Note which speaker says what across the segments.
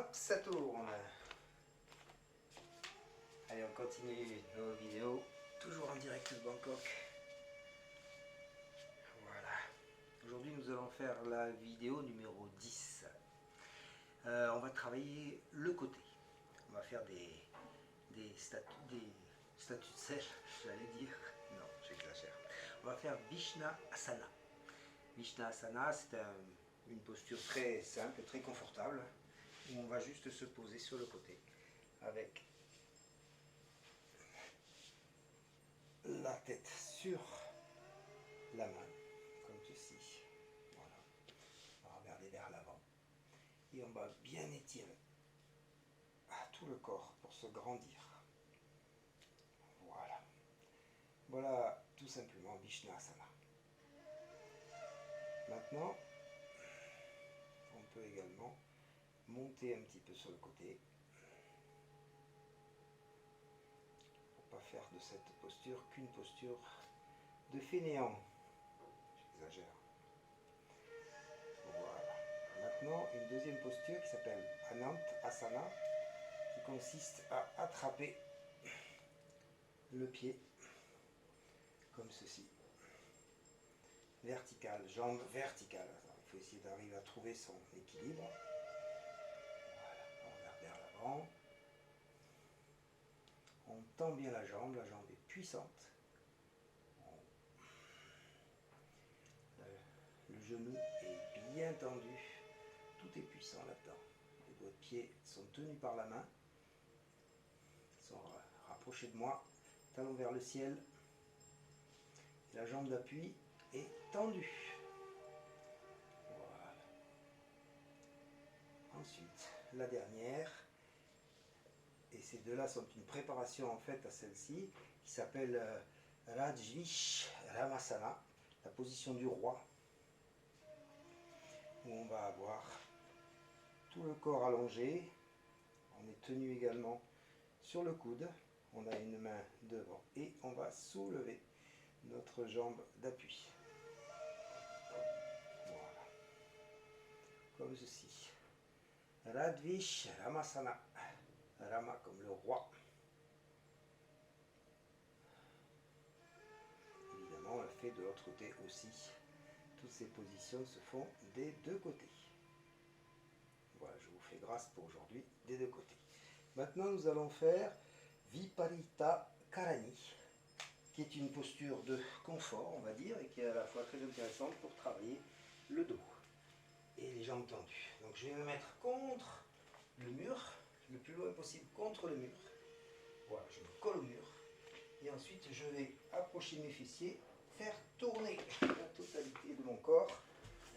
Speaker 1: hop, ça tourne. Allez, on continue nos vidéos, toujours en direct de Bangkok. Voilà. Aujourd'hui, nous allons faire la vidéo numéro 10. On va travailler le côté. On va faire des statues de sel, j'allais dire. Non, j'exagère. On va faire Vishnasana. Vishnasana, c'est une posture très simple, très confortable, où on va juste se poser sur le côté avec la tête sur la main, comme ceci. Voilà. On va regarder vers l'avant et on va bien étirer tout le corps pour se grandir. Voilà. Voilà tout simplement Vishnasana. Maintenant, on peut également monter un petit peu sur le côté pour ne pas faire de cette posture qu'une posture de fainéant. J'exagère. Voilà. Maintenant, une deuxième posture qui s'appelle Anant Asana, qui consiste à attraper le pied comme ceci. Vertical, jambe verticale. Il faut essayer d'arriver à trouver son équilibre. Voilà, on regarde vers l'avant. On tend bien la jambe est puissante. Le genou est bien tendu. Tout est puissant là-dedans. Les doigts de pied sont tenus par la main. Ils sont rapprochés de moi. Talon vers le ciel. Et la jambe d'appui est tendue. Voilà. Ensuite, la dernière. Et ces deux-là sont une préparation en fait à celle-ci, qui s'appelle Rajvish Ramasana, la position du roi, où on va avoir tout le corps allongé. On est tenu également sur le coude. On a une main devant et on va soulever notre jambe d'appui. Voilà. Comme ceci. Radvish Ramasana. Rama comme le roi. Évidemment, on le fait de l'autre côté aussi. Toutes ces positions se font des deux côtés. Voilà, je vous fais grâce pour aujourd'hui des deux côtés. Maintenant, nous allons faire Viparita Karani, qui est une posture de confort, on va dire, et qui est à la fois très intéressante pour travailler le dos et les jambes tendues. Donc, je vais me mettre contre le mur, le plus loin possible contre le mur. Voilà, je me colle au mur. Et ensuite, je vais approcher mes fessiers, faire tourner la totalité de mon corps.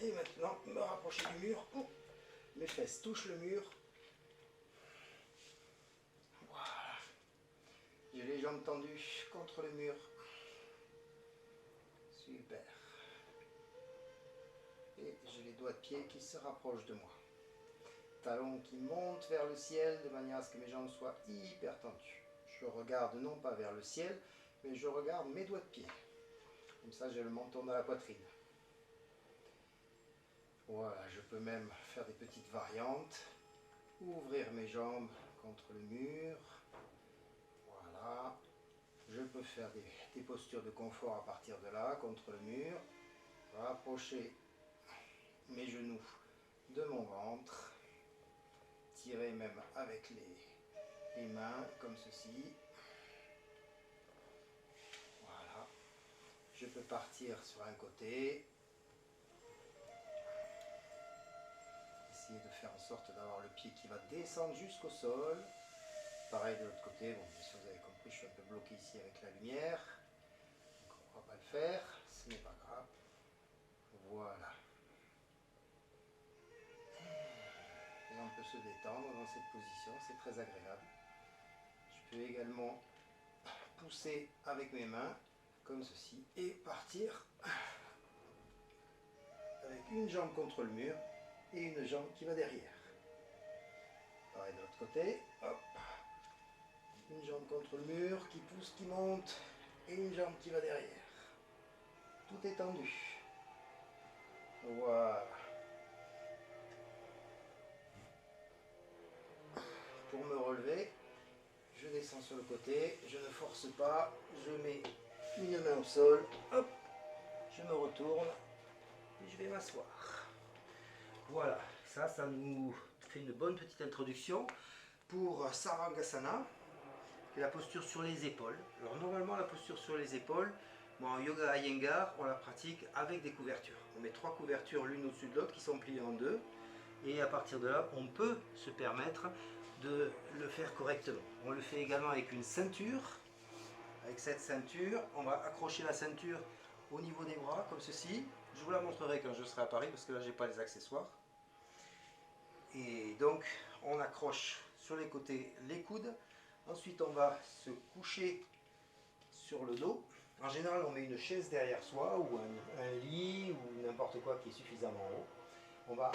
Speaker 1: Et maintenant, me rapprocher du mur où mes fesses touchent le mur. Voilà. J'ai les jambes tendues contre le mur. Super. Et j'ai les doigts de pied qui se rapprochent de moi. Talons qui montent vers le ciel de manière à ce que mes jambes soient hyper tendues. Je regarde non pas vers le ciel, mais je regarde mes doigts de pied. Comme ça, j'ai le menton dans la poitrine. Voilà, je peux même faire des petites variantes. Ouvrir mes jambes contre le mur. Voilà. Je peux faire des postures de confort à partir de là, contre le mur. Rapprocher mes genoux de mon ventre. Tirer même avec les mains, comme ceci. Voilà. Je peux partir sur un côté. Essayer de faire en sorte d'avoir le pied qui va descendre jusqu'au sol. Pareil de l'autre côté. Bon, bien sûr, vous avez compris, je suis un peu bloqué ici avec la lumière. Donc on ne va pas le faire. Ce n'est pas grave. Voilà. Et on peut se détendre dans cette position. C'est très agréable. Je peux également pousser avec mes mains, comme ceci, et partir avec une jambe contre le mur et une jambe qui va derrière. Pareil de l'autre côté, hop, une jambe contre le mur, qui pousse, qui monte, et une jambe qui va derrière. Tout est tendu. Voilà. me relever, je descends sur le côté, je ne force pas, je mets une main au sol, hop, je me retourne et je vais m'asseoir. Voilà, ça nous fait une bonne petite introduction pour Sarvangasana, qui est la posture sur les épaules. Alors normalement la posture sur les épaules, moi, en yoga Iyengar, on la pratique avec des couvertures. On met 3 couvertures l'une au-dessus de l'autre qui sont pliées en 2. Et à partir de là, on peut se permettre de le faire correctement. On le fait également avec une ceinture. Avec cette ceinture, on va accrocher la ceinture au niveau des bras, comme ceci. Je vous la montrerai quand je serai à Paris, parce que là, j'ai pas les accessoires. Et donc, on accroche sur les côtés les coudes. Ensuite, on va se coucher sur le dos. En général, on met une chaise derrière soi, ou un lit, ou n'importe quoi qui est suffisamment haut. On va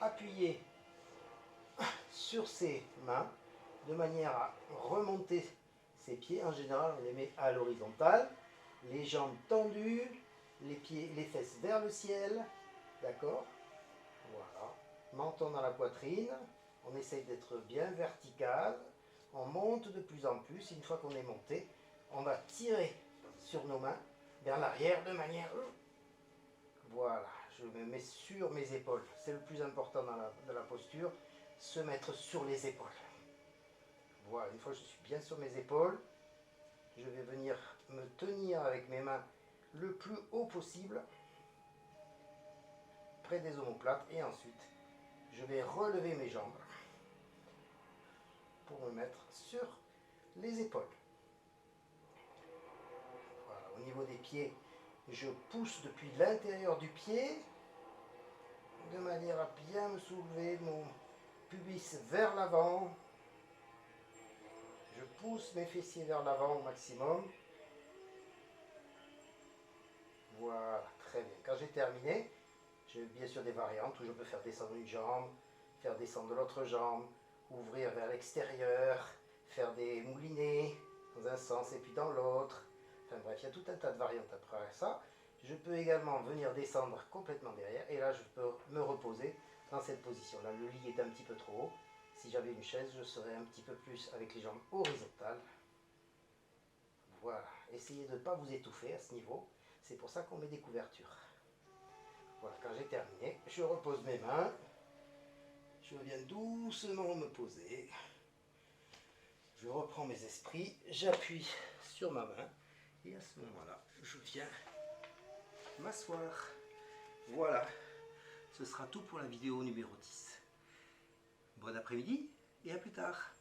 Speaker 1: appuyer sur ses mains de manière à remonter ses pieds. En général, on les met à l'horizontale, les jambes tendues, les pieds, les fesses vers le ciel, d'accord? Voilà. Menton dans la poitrine, on essaye d'être bien vertical, on monte de plus en plus. Une fois qu'on est monté, on va tirer sur nos mains vers l'arrière de manière... Voilà, je me mets sur mes épaules. C'est le plus important dans la posture, se mettre sur les épaules. Voilà, une fois que je suis bien sur mes épaules, je vais venir me tenir avec mes mains le plus haut possible, près des omoplates, et ensuite je vais relever mes jambes pour me mettre sur les épaules. Voilà, au niveau des pieds, je pousse depuis l'intérieur du pied, de manière à bien me soulever mon pubis vers l'avant. Je pousse mes fessiers vers l'avant au maximum. Voilà, très bien. Quand j'ai terminé, j'ai bien sûr des variantes où je peux faire descendre une jambe, faire descendre l'autre jambe, ouvrir vers l'extérieur, faire des moulinets dans un sens et puis dans l'autre. Enfin bref, il y a tout un tas de variantes après ça. Je peux également venir descendre complètement derrière et là je peux me reposer dans cette position. Là le lit est un petit peu trop haut. Si j'avais une chaise, je serais un petit peu plus avec les jambes horizontales. Voilà, essayez de ne pas vous étouffer à ce niveau. C'est pour ça qu'on met des couvertures. Voilà, quand j'ai terminé, je repose mes mains. Je viens doucement me poser. Je reprends mes esprits, j'appuie sur ma main. Et à ce moment-là, je viens m'asseoir. Voilà, ce sera tout pour la vidéo numéro 10. Bon après-midi et à plus tard.